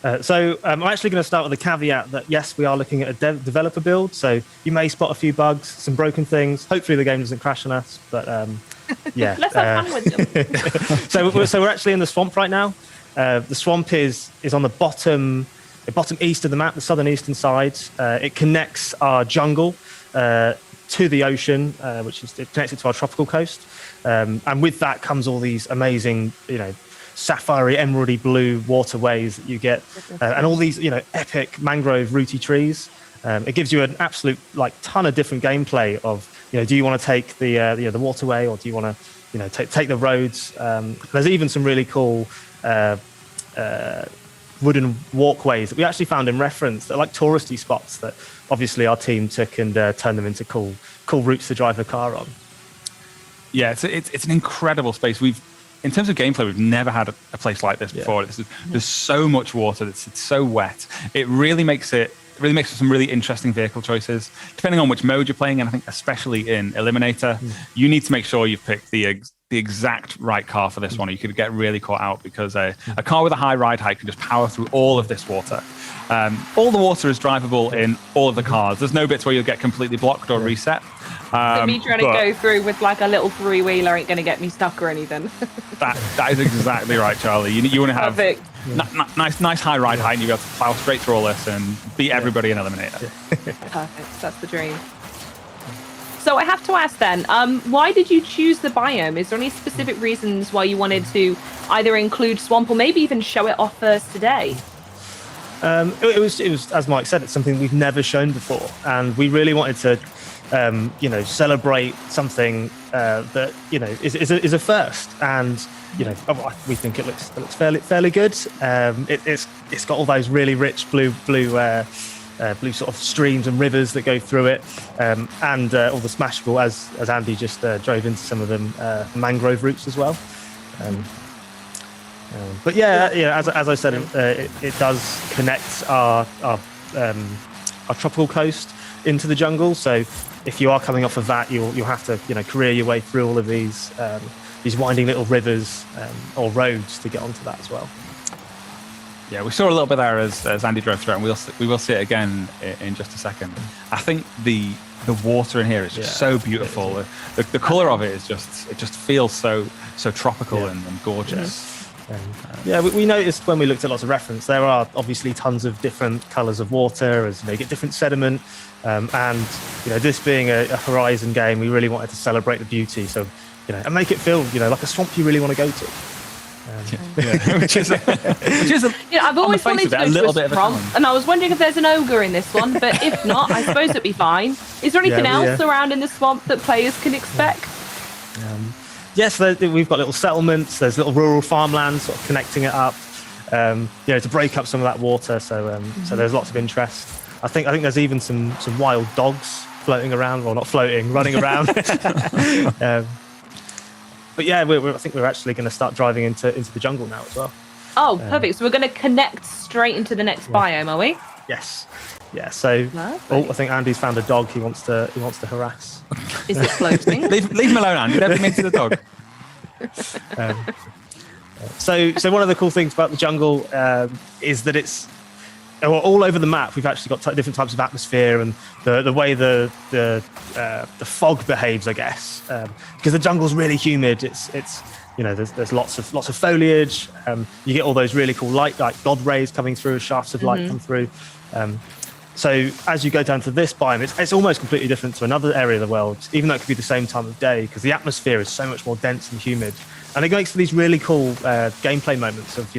I'm actually going to start with a caveat that, yes, we are looking at a developer build. So you may spot a few bugs, some broken things. Hopefully the game doesn't crash on us. But yeah. Let's have fun with them. so we're actually in the swamp right now. The swamp is on the bottom east of the map, the southern eastern side. It connects our jungle to the ocean, which is it connects it to our tropical coast. And with that comes all these amazing, sapphire emeraldy blue waterways that you get, and all these, epic mangrove rooty trees. It gives you an absolute ton of different gameplay of, do you want to take the waterway, or do you want to, take the roads? There's even some really cool wooden walkways that we actually found in reference that are like touristy spots that obviously our team took and turned them into cool routes to drive a car on. Yeah, it's an incredible space. In terms of gameplay, we've never had a place like this before. There's so much water. It's so wet. It really makes for some really interesting vehicle choices, depending on which mode you're playing. And I think especially in Eliminator, you need to make sure you've picked the exact right car for this one, or you could get really caught out, because a car with a high ride height can just power through all of this water. All the water is drivable in all of the cars. There's no bits where you'll get completely blocked or reset. So me trying to go through with a little three-wheeler ain't going to get me stuck or anything. that is exactly right, Charlie. You want to have nice high ride height, and you'll be able to plow straight through all this and beat everybody in Eliminator. Perfect. That's the dream. So I have to ask then, why did you choose the biome? Is there any specific reasons why you wanted to either include swamp or maybe even show it off first today? It was, as Mike said, it's something we've never shown before, and we really wanted to celebrate something that is a first, and we think it looks fairly good. It's got all those really rich blue sort of streams and rivers that go through it, and all the smashable, as Andy just drove into some of them, mangrove routes as well. But as I said, it does connect our tropical coast into the jungle. So if you are coming off of that, you'll have to career your way through all of these winding little rivers or roads to get onto that as well. Yeah, we saw a little bit there as Andy drove through it, and we will see it again in just a second. I think the water in here is just so beautiful. The colour of it is just feels so tropical and gorgeous. We noticed when we looked at lots of reference, there are obviously tons of different colours of water as you get different sediment, and this being a Horizon game, we really wanted to celebrate the beauty, so and make it feel like a swamp you really want to go to. Which is I've always wanted to go to a swamp, and I was wondering if there's an ogre in this one, but if not, I suppose it'd be fine. Is there anything else around in the swamp that players can expect? Yes, we've got little settlements. There's little rural farmlands sort of connecting it up, to break up some of that water. So there's lots of interest. I think there's even some wild dogs floating around, or not floating, running around. But yeah, I think we're actually going to start driving into the jungle now as well. Oh, perfect. So we're going to connect straight into the next biome, are we? Yes. Yeah. So, I think Andy's found a dog he wants to harass. Is it floating? leave him alone, Andy. Don't be mean to the dog. So one of the cool things about the jungle is that it's all over the map. We've actually got different types of atmosphere, and the way the fog behaves, I guess, because the jungle's really humid. It's there's lots of foliage. You get all those really cool light, like God rays coming through, shafts of light come through. So as you go down to this biome, it's almost completely different to another area of the world, even though it could be the same time of day, because the atmosphere is so much more dense and humid. And it makes for these really cool gameplay moments of,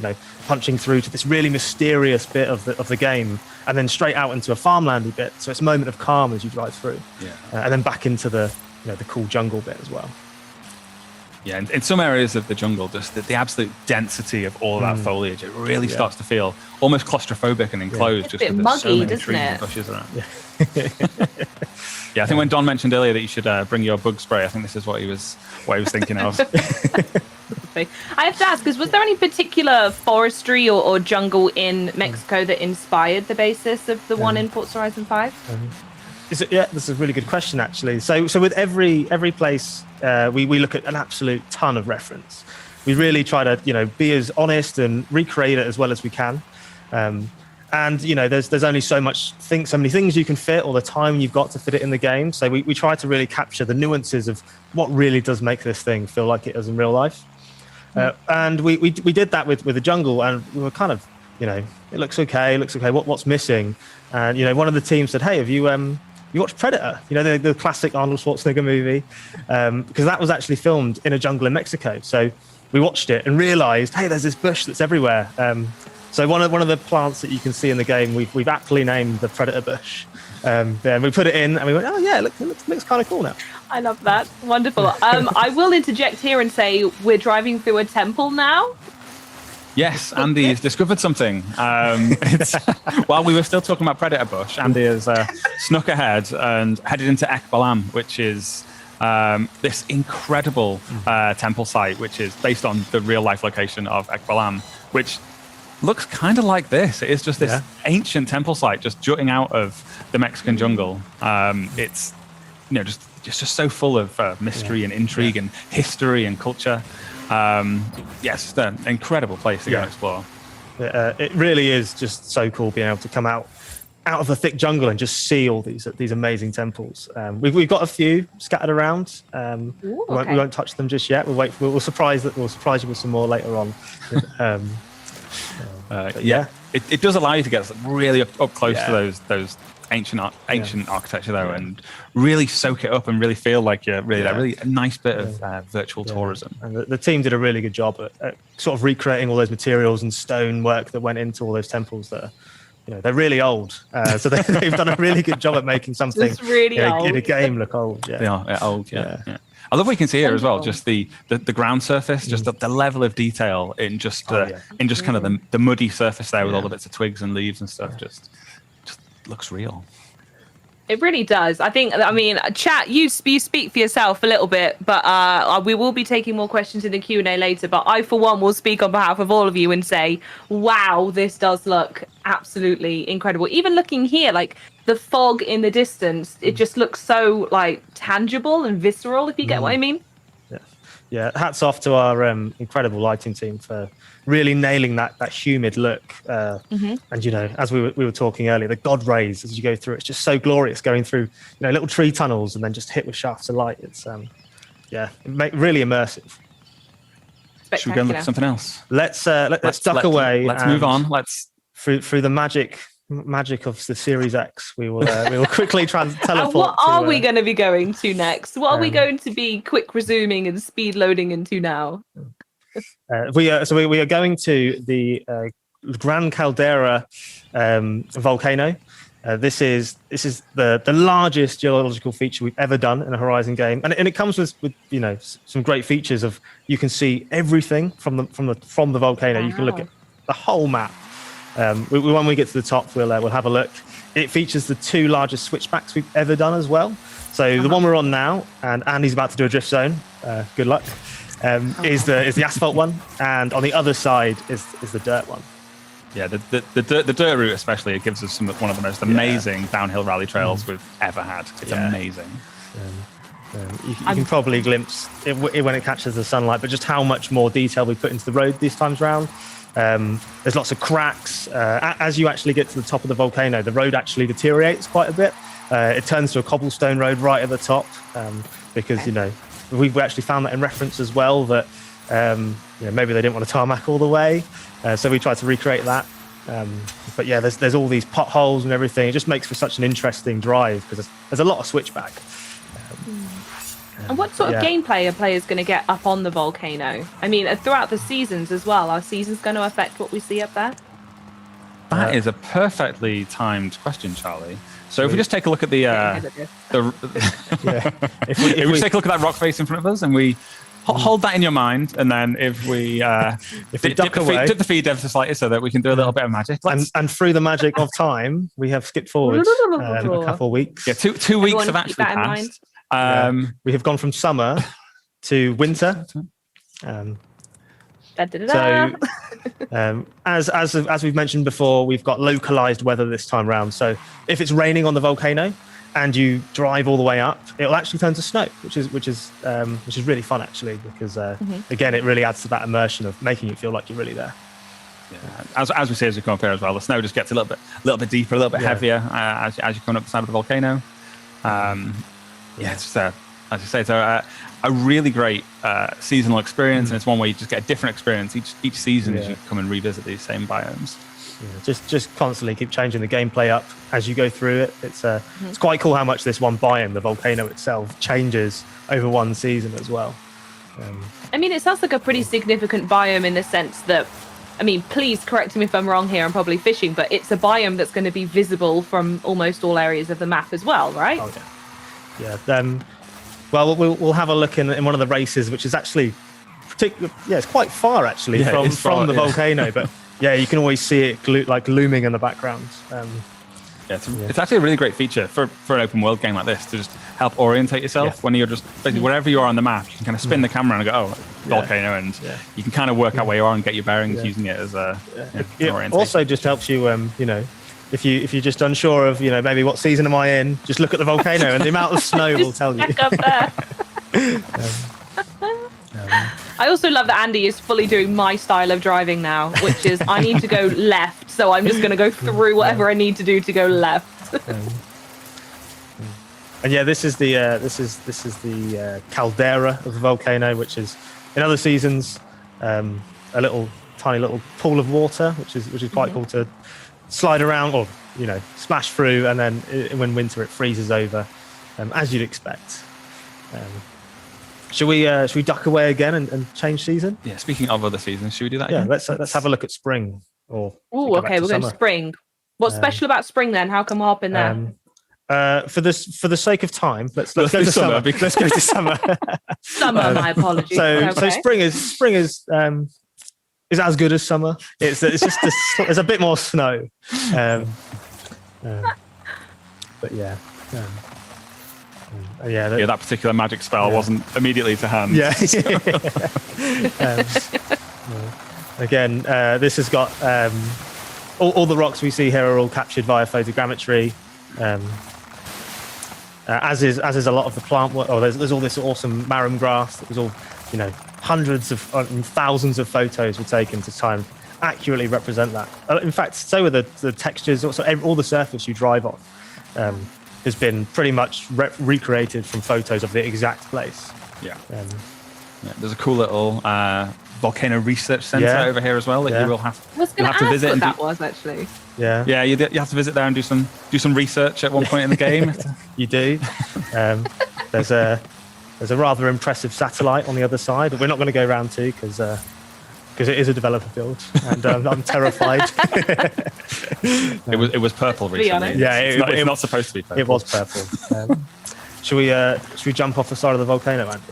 punching through to this really mysterious bit of the game, and then straight out into a farmlandy bit. So it's a moment of calm as you drive through, and then back into the cool jungle bit as well. Yeah, and in some areas of the jungle, just the absolute density of all of that foliage, it really starts to feel almost claustrophobic and enclosed. It's a bit muggy, doesn't it? And bushes around. Yeah, I think when Don mentioned earlier that you should bring your bug spray, I think this is what he was thinking of. I have to ask, was there any particular forestry or jungle in Mexico that inspired the basis of the one in Forza Horizon 5? This is a really good question, actually. So with every place, we look at an absolute ton of reference. We really try to, be as honest and recreate it as well as we can. And there's only so many things you can fit, or the time you've got to fit it in the game. So we try to really capture the nuances of what really does make this thing feel like it is in real life. And we did that with the jungle, and we were kind of, it looks okay. What's missing? And one of the teams said, "Hey, have you watched Predator? The classic Arnold Schwarzenegger movie, because that was actually filmed in a jungle in Mexico." So we watched it and realized, hey, there's this bush that's everywhere. So one of the plants that you can see in the game, we've aptly named the Predator bush. Then we put it in and we went, oh yeah, it looks kind of cool now. I love that. Wonderful. I will interject here and say we're driving through a temple now. Yes, Andy has discovered something. While we were still talking about Predator bush, Andy has snuck ahead and headed into Ekbalam, which is this incredible temple site, which is based on the real life location of Ekbalam, which looks kind of like this. It is just this ancient temple site just jutting out of the Mexican jungle. It's just so full of mystery and intrigue and history and culture. Yes, it's an incredible place to go and explore. It really is just so cool being able to come out of the thick jungle and just see all these amazing temples. We've got a few scattered around. We won't touch them just yet. We'll surprise you with some more later on. It does allow you to get really up close to those ancient architecture though, and really soak it up and really feel like you're really there. Really a nice bit of virtual tourism. And the team did a really good job at sort of recreating all those materials and stone work that went into all those temples that are, they're really old. So they've done a really good job at making something really old. In a game look old. They are old. Yeah. I love what you can see here as well. Just the ground surface, just the level of detail in just kind of the muddy surface there with all the bits of twigs and leaves and stuff. Just looks real. It really does. I mean, chat, you speak for yourself a little bit, but we will be taking more questions in the Q&A later. But I, for one, will speak on behalf of all of you and say, wow, this does look absolutely incredible. Even looking here, like the fog in the distance, it just looks so like tangible and visceral, if you get what I mean. Yeah. Hats off to our incredible lighting team for really nailing that humid look. And as we were talking earlier, the god rays as you go through, it's just so glorious going through little tree tunnels and then just hit with shafts of light. It's really immersive. Should we go and look at something else? Let's duck away. Let's move on. Let's through the magic of the Series X. We will quickly teleport. What are we going to be going to next? What are we going to be quick resuming and speed loading into now? We are going to the Gran Caldera volcano. This is the largest geological feature we've ever done in a Horizon game, and it comes with some great features of you can see everything from the volcano. Wow. You can look at the whole map. When we get to the top, we'll have a look. It features the two largest switchbacks we've ever done as well. So the one we're on now, and Andy's about to do a drift zone. Good luck. Is the asphalt one, and on the other side is the dirt one. Yeah, the dirt route especially, it gives us one of the most amazing downhill rally trails we've ever had. It's amazing. You can probably glimpse it when it catches the sunlight, but just how much more detail we put into the road this time round. There's lots of cracks. As you actually get to the top of the volcano, the road actually deteriorates quite a bit. It turns to a cobblestone road right at the top because we've actually found that in reference as well that maybe they didn't want to tarmac all the way, so we tried to recreate that. But yeah, there's all these potholes and everything. It just makes for such an interesting drive because there's a lot of switchback. And what sort of gameplay are players going to get up on the volcano? I mean, throughout the seasons as well. Are seasons going to affect what we see up there? That is a perfectly timed question, Charlie. So if we just take a look at if we take a look at that rock face in front of us, and we hold that in your mind, and then if we dip the feed ever so slightly so that we can do a little bit of magic, and through the magic of time, we have skipped forward a couple of weeks. Yeah, two weeks have actually passed. We have gone from summer to winter. So, as we've mentioned before, we've got localized weather this time round. So if it's raining on the volcano and you drive all the way up, it'll actually turn to snow, which is really fun actually, because again, it really adds to that immersion of making you feel like you're really there. As we see as we come up here as well, the snow just gets a little bit deeper, a little bit heavier as you come up the side of the volcano. It's as you say, it's a really great seasonal experience, and it's one where you just get a different experience each season as you come and revisit these same biomes. Yeah, just constantly keep changing the gameplay up as you go through it. It's quite cool how much this one biome, the volcano itself, changes over one season as well. I mean, it sounds like a pretty significant biome in the sense that, I mean, please correct me if I'm wrong here, I'm probably fishing, but it's a biome that's going to be visible from almost all areas of the map as well, right? Oh, yeah. Well, we'll have a look in one of the races, which is actually it's quite far actually from the volcano, but yeah, you can always see it looming in the background. It's actually a really great feature for an open world game like this to just help orientate yourself when you're just basically wherever you are on the map. You can kind of spin the camera and go, volcano, and you can kind of work out where you are and get your bearings using it as a It orientation. also just helps you, if you're just unsure of, maybe what season am I in, just look at the volcano and the amount of snow will tell you. Up there. I also love that Andy is fully doing my style of driving now, which is I need to go left, so I'm just going to go through whatever I need to do to go left. And yeah, this is the caldera of the volcano, which is in other seasons a tiny little pool of water, which is quite cool to slide around or splash through, and then when winter it freezes over, as you'd expect. Should we duck away again and change season? Yeah. Speaking of other seasons, should we do that again? Let's have a look at spring. Okay, we're going to spring. What's special about spring then? How come we're hopping there? For the sake of time, let's go to summer. Let's go to summer. Summer, my apologies. So spring is as good as summer. It's just there's a bit more snow, but yeah. That particular magic spell wasn't immediately to hand. Yeah. Again, this has got all the rocks we see here are all captured via photogrammetry. As is a lot of the plant work. There's all this awesome marram grass that was all, hundreds of thousands of photos were taken to try and accurately represent that. In fact, so are the textures. Also, all the surface you drive on has been pretty much recreated from photos of the exact place. There's a cool little volcano research center over here as well that you will have, to visit. What that was actually. Yeah, you have to visit there and do some research at one point in the game. You do. There's a rather impressive satellite on the other side that we're not going to go round to because it is a developer build, and I'm terrified. It was purple recently. Yeah, it's not supposed to be purple. It was purple. Should we jump off the side of the volcano, Andy?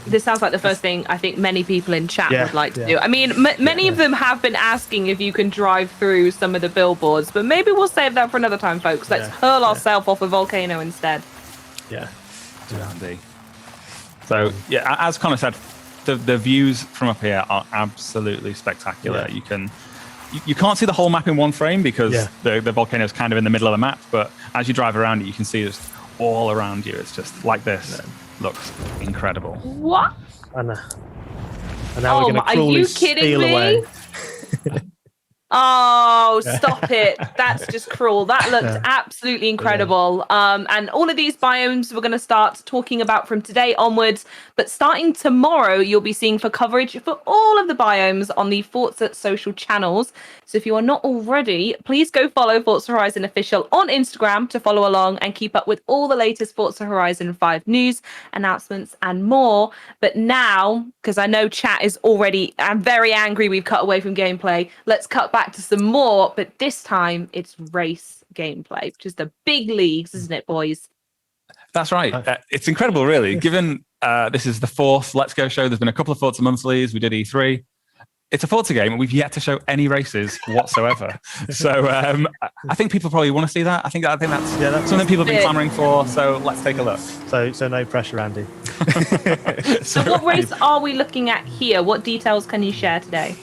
This sounds like the first thing I think many people in chat would like to do. I mean, many of them have been asking if you can drive through some of the billboards, but maybe we'll save that for another time, folks. Let's hurl ourselves off a volcano instead. Yeah. So, as Connor said, the views from up here are absolutely spectacular. You can't see the whole map in one frame because the volcano is kind of in the middle of the map, but as you drive around it, you can see just all around you. It's just like this. Looks incredible. What? And now we're going to cruelly steal away. Oh, stop it. That's just cruel. That looked absolutely incredible. And all of these biomes we're going to start talking about from today onwards. But starting tomorrow, you'll be seeing for coverage for all of the biomes on the Forza social channels. So if you are not already, please go follow Forza Horizon Official on Instagram to follow along and keep up with all the latest Forza Horizon 5 news, announcements, and more. But now, because I know chat is already very angry we've cut away from gameplay, let's cut back to some more, but this time it's race gameplay, which is the big leagues, isn't it, boys? That's right. It's incredible, really. Given this is the fourth Let's Go show, there's been a couple of Forza monthlies. We did E3. It's a Forza game, and we've yet to show any races whatsoever. So I think people probably want to see that. I think that's something people have been clamoring for. So let's take a look. So no pressure, Andy. So what race are we looking at here? What details can you share today?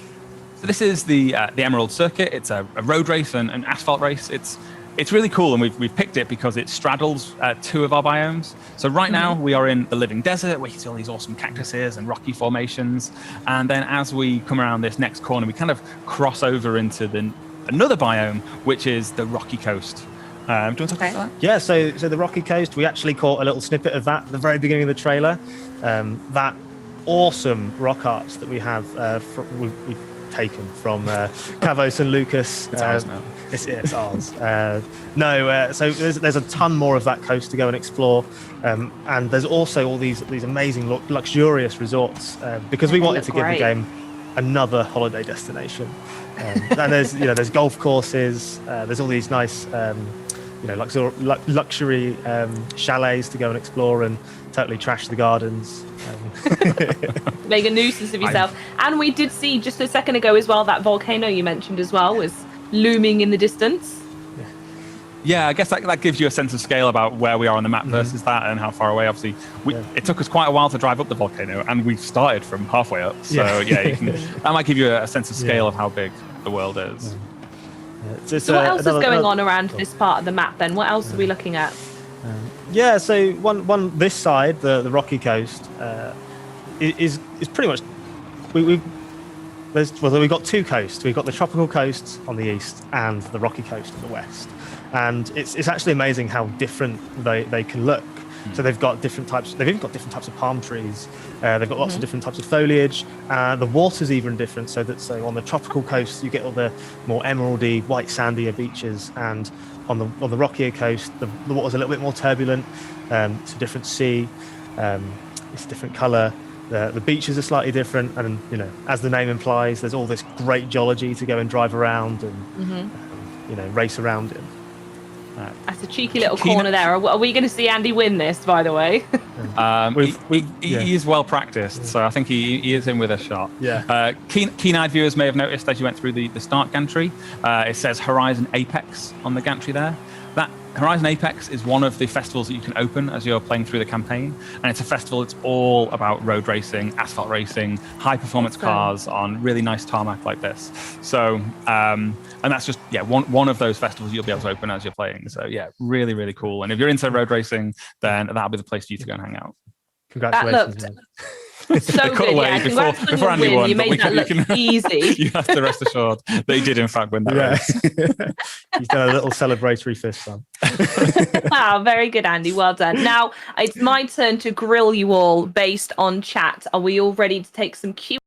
So this is the Emerald Circuit. It's a road race and an asphalt race. It's it's really cool, and we've picked it because it straddles 2 of our biomes. So right now we are in the living desert, where you see all these awesome cactuses and rocky formations. And then as we come around this next corner, we kind of cross over into another biome, which is the rocky coast. Do you want to talk about that? Yeah, so the rocky coast, we actually caught a little snippet of that at the very beginning of the trailer. That awesome rock art that we have, we've taken from Kavos and Lucas. It's ours now. It's ours. So there's a ton more of that coast to go and explore, and there's also all these amazing luxurious resorts, because we wanted to give the game another holiday destination. And there's golf courses, there's all these nice luxury chalets to go and explore and totally trash the gardens. Make a nuisance of yourself. And we did see just a second ago as well, that volcano you mentioned as well was looming in the distance. Yeah, I guess that gives you a sense of scale about where we are on the map versus that, and how far away. Obviously, it took us quite a while to drive up the volcano, and we started from halfway up. So that might give you a sense of scale of how big the world is. So what else is going on around this part of the map then? What else are we looking at? So one this side, the rocky coast, is pretty much we've got 2 coasts. We've got the tropical coast on the east and the rocky coast on the west, and it's actually amazing how different they can look. So they've got different types. They've even got different types of palm trees. They've got lots of different types of foliage. The water's even different. So on the tropical coast, you get all the more emeraldy, white sandier beaches, and on the rockier coast, the water's a little bit more turbulent. It's a different sea. It's a different colour. The beaches are slightly different, and as the name implies, there's all this great geology to go and drive around and race around in. That's a cheeky little corner there. Are we going to see Andy win this, by the way? He is well practiced, so I think he is in with a shot. Yeah. Keen-eyed viewers may have noticed as you went through the start gantry, it says Horizon Apex on the gantry there. That Horizon Apex is one of the festivals that you can open as you're playing through the campaign, and it's a festival that's all about road racing, asphalt racing, high-performance cars on really nice tarmac like this. So, and that's just one of those festivals you'll be able to open as you're playing. So really, really cool. And if you're into road racing, then that'll be the place for you to go and hang out. Congratulations. So good, before Andy won, you made that look easy. You have to rest assured they did in fact win that race. He's done a little celebratory fist bump. Wow, very good, Andy. Well done. Now it's my turn to grill you all based on chat. Are we all ready to take some Q?